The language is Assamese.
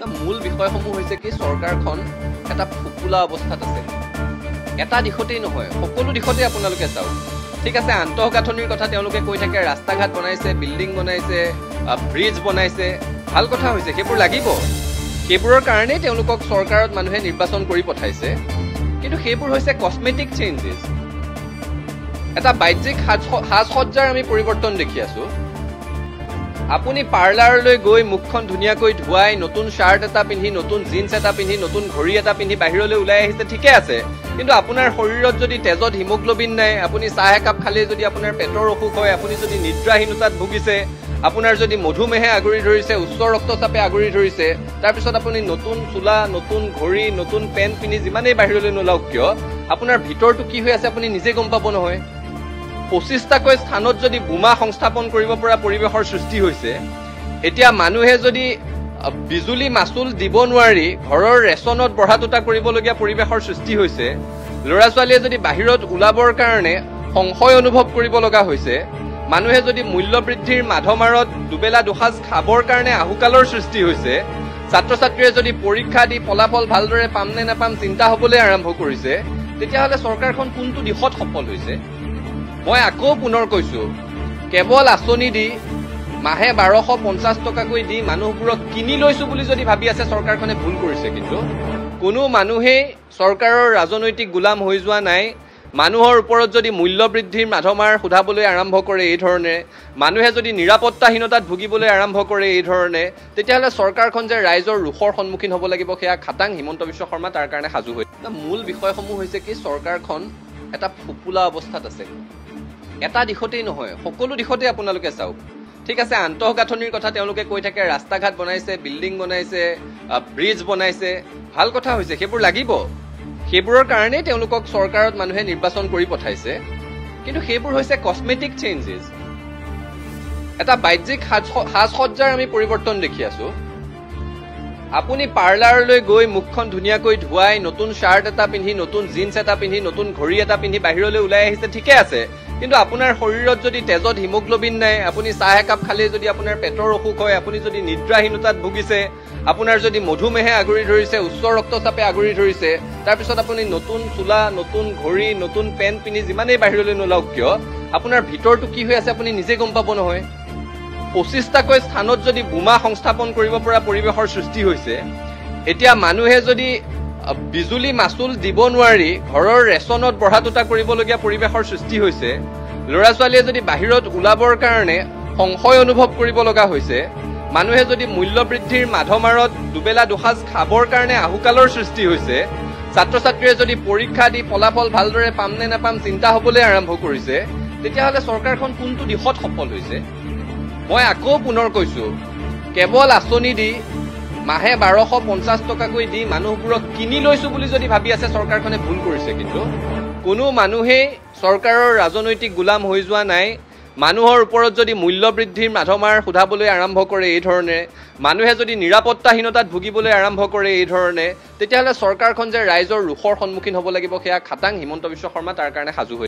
মূল বিষয়সমূহ হৈছে কি চৰকাৰখন এটা ফুপুলা অৱস্থাত আছে। এটা দিশতেই নহয়, সকলো দিশতে আপোনালোকে চাওক। ঠিক আছে, আন্তঃগাঁথনিৰ কথা তেওঁলোকে কৈ থাকে, ৰাস্তা ঘাট বনাইছে, বিল্ডিং বনাইছে, ব্ৰিজ বনাইছে, ভাল কথা হৈছে, সেইবোৰ লাগিব। সেইবোৰৰ কাৰণেই তেওঁলোকক চৰকাৰত মানুহে নিৰ্বাচন কৰি পঠাইছে। কিন্তু সেইবোৰ হৈছে কছমেটিক চেঞ্জেছ। এটা বাহ্যিক সাজ সজ্জাৰ আমি পৰিৱৰ্তন দেখি আছো। আপুনি পাৰ্লাৰলৈ গৈ মুখখন ধুনীয়াকৈ ধুৱাই নতুন শ্বাৰ্ট এটা পিন্ধি, নতুন জিন্স এটা পিন্ধি, নতুন ঘড়ী এটা পিন্ধি বাহিৰলৈ ওলাই আহিছে, ঠিকে আছে। কিন্তু আপোনাৰ শৰীৰত যদি তেজত হিমোগ্লবিন নাই, আপুনি চাহ একাপ খালে যদি আপোনাৰ পেটৰ অসুখ হয়, আপুনি যদি নিদ্ৰাহীনতাত ভুগিছে, আপোনাৰ যদি মধুমেহে আগুৰি ধৰিছে, উচ্চ ৰক্তচাপে আগুৰি ধৰিছে, তাৰপিছত আপুনি নতুন চোলা, নতুন ঘড়ী, নতুন পেণ্ট পিন্ধি যিমানেই বাহিৰলৈ নোলাওক কিয়, আপোনাৰ ভিতৰটো কি হৈ আছে আপুনি নিজে গম পাব নহয়। 25টাকৈ স্থানত যদি বোমা সংস্থাপন কৰিব পৰা পৰিৱেশৰ সৃষ্টি হৈছে, এতিয়া মানুহে যদি বিজুলী মাচুল দিব নোৱাৰি ঘৰৰ ৰেচনত বঢ়া টুটা কৰিবলগীয়া পৰিৱেশৰ সৃষ্টি হৈছে, ল'ৰা ছোৱালীয়ে যদি বাহিৰত ওলাবৰ কাৰণে সংশয় অনুভৱ কৰিব লগা হৈছে, মানুহে যদি মূল্য বৃদ্ধিৰ মাধমাৰত দুবেলা দুসাঁজ খাবৰ কাৰণে আহুকালৰ সৃষ্টি হৈছে, ছাত্ৰ ছাত্ৰীয়ে যদি পৰীক্ষা দি ফলাফল ভালদৰে পাম নে নাপাম চিন্তা হবলৈ আৰম্ভ কৰিছে, তেতিয়াহ'লে চৰকাৰখন কোনটো দিশত সফল হৈছে? মই আকৌ পুনৰ কৈছো, কেৱল আঁচনি দি মাহে 1250 টকাকৈ দি মানুহবোৰক কিনি লৈছো বুলি যদি ভাবি আছে চৰকাৰখনে ভুল কৰিছে। কিন্তু কোনো মানুহেই চৰকাৰৰ ৰাজনৈতিক গোলাম হৈ যোৱা নাই। মানুহৰ ওপৰত যদি মূল্য বৃদ্ধিৰ মাধমাৰ সোধাবলৈ আৰম্ভ কৰে এই ধৰণে, মানুহে যদি নিৰাপত্তাহীনতাত ভুগিবলৈ আৰম্ভ কৰে এই ধৰণে, তেতিয়াহ'লে চৰকাৰখন যে ৰাইজৰ ৰোষৰ সন্মুখীন হ'ব লাগিব সেয়া খাটাং হিমন্ত বিশ্ব শৰ্মা তাৰ কাৰণে সাজু হৈ। মূল বিষয়সমূহ হৈছে কি চৰকাৰখন এটা ফুপুলা অৱস্থাত আছে। এটা দিশতেই নহয়, সকলো দিশতে আপোনালোকে চাওক। ঠিক আছে, আন্তঃগাঁথনিৰ কথা তেওঁলোকে কৈ থাকে, ৰাস্তা ঘাট বনাইছে, বিল্ডিং বনাইছে, ব্ৰিজ বনাইছে, ভাল কথা হৈছে, সেইবোৰ লাগিব। সেইবোৰৰ কাৰণেই তেওঁলোকক চৰকাৰত মানুহে নিৰ্বাচন কৰি পঠাইছে। কিন্তু সেইবোৰ হৈছে কছমেটিক চেঞ্জেছ। এটা বাহ্যিক সাজ সজ্জাৰ আমি পৰিৱৰ্তন দেখি আছো। আপুনি পাৰ্লাৰলৈ গৈ মুখখন ধুনীয়াকৈ ধুৱাই নতুন শ্বাৰ্ট এটা পিন্ধি, নতুন জিন্স এটা পিন্ধি, নতুন ঘড়ী এটা পিন্ধি বাহিৰলৈ ওলাই আহিছে, ঠিকে আছে। কিন্তু আপোনাৰ শৰীৰত যদি তেজত হিমোগ্লবিন নাই, আপুনি চাহ একাপ খালে যদি আপোনাৰ পেটৰ অসুখ হয়, আপুনি যদি নিদ্ৰাহীনতাত ভুগিছে, আপোনাৰ যদি মধুমেহে আগুৰি ধৰিছে, উচ্চ ৰক্তচাপে আগুৰি ধৰিছে, তাৰপিছত আপুনি নতুন চোলা, নতুন ঘড়ী, নতুন পেণ্ট পিন্ধি যিমানেই বাহিৰলৈ নোলাওক কিয়, আপোনাৰ ভিতৰটো কি হৈ আছে আপুনি নিজে গম পাব নহয়। 25টাকৈ স্থানত যদি বোমা সংস্থাপন কৰিব পৰা পৰিৱেশৰ সৃষ্টি হৈছে, এতিয়া মানুহে যদি বিজুলী মাচুল দিব নোৱাৰি ঘৰৰ ৰেচনত বঢ়া টুটা কৰিবলগীয়া পৰিৱেশৰ সৃষ্টি হৈছে, ল'ৰা ছোৱালীয়ে যদি বাহিৰত ওলাবৰ কাৰণে সংশয় অনুভৱ কৰিব লগা হৈছে, মানুহে যদি মূল্য বৃদ্ধিৰ মাধমাৰত দুবেলা দুসাঁজ খাবৰ কাৰণে আহুকালৰ সৃষ্টি হৈছে, ছাত্ৰ ছাত্ৰীয়ে যদি পৰীক্ষা দি ফলাফল ভালদৰে পাম নে নাপাম চিন্তা হবলৈ আৰম্ভ কৰিছে, তেতিয়াহ'লে চৰকাৰখন কোনটো দিশত সফল হৈছে? মই আকৌ পুনৰ কৈছো, কেৱল আঁচনি দি মাহে 1250 টকাকৈ দি মানুহবোৰক কিনি লৈছো বুলি যদি ভাবি আছে চৰকাৰখনে ভুল কৰিছে। কিন্তু কোনো মানুহেই চৰকাৰৰ ৰাজনৈতিক গোলাম হৈ যোৱা নাই। মানুহৰ ওপৰত যদি মূল্য বৃদ্ধিৰ মাধমাৰ সোধাবলৈ আৰম্ভ কৰে এই ধৰণে, মানুহে যদি নিৰাপত্তাহীনতাত ভুগিবলৈ আৰম্ভ কৰে এই ধৰণে, তেতিয়াহ'লে চৰকাৰখন যে ৰাইজৰ ৰোষৰ সন্মুখীন হ'ব লাগিব সেয়া খাটাং হিমন্ত বিশ্ব শৰ্মা তাৰ কাৰণে সাজু হৈ।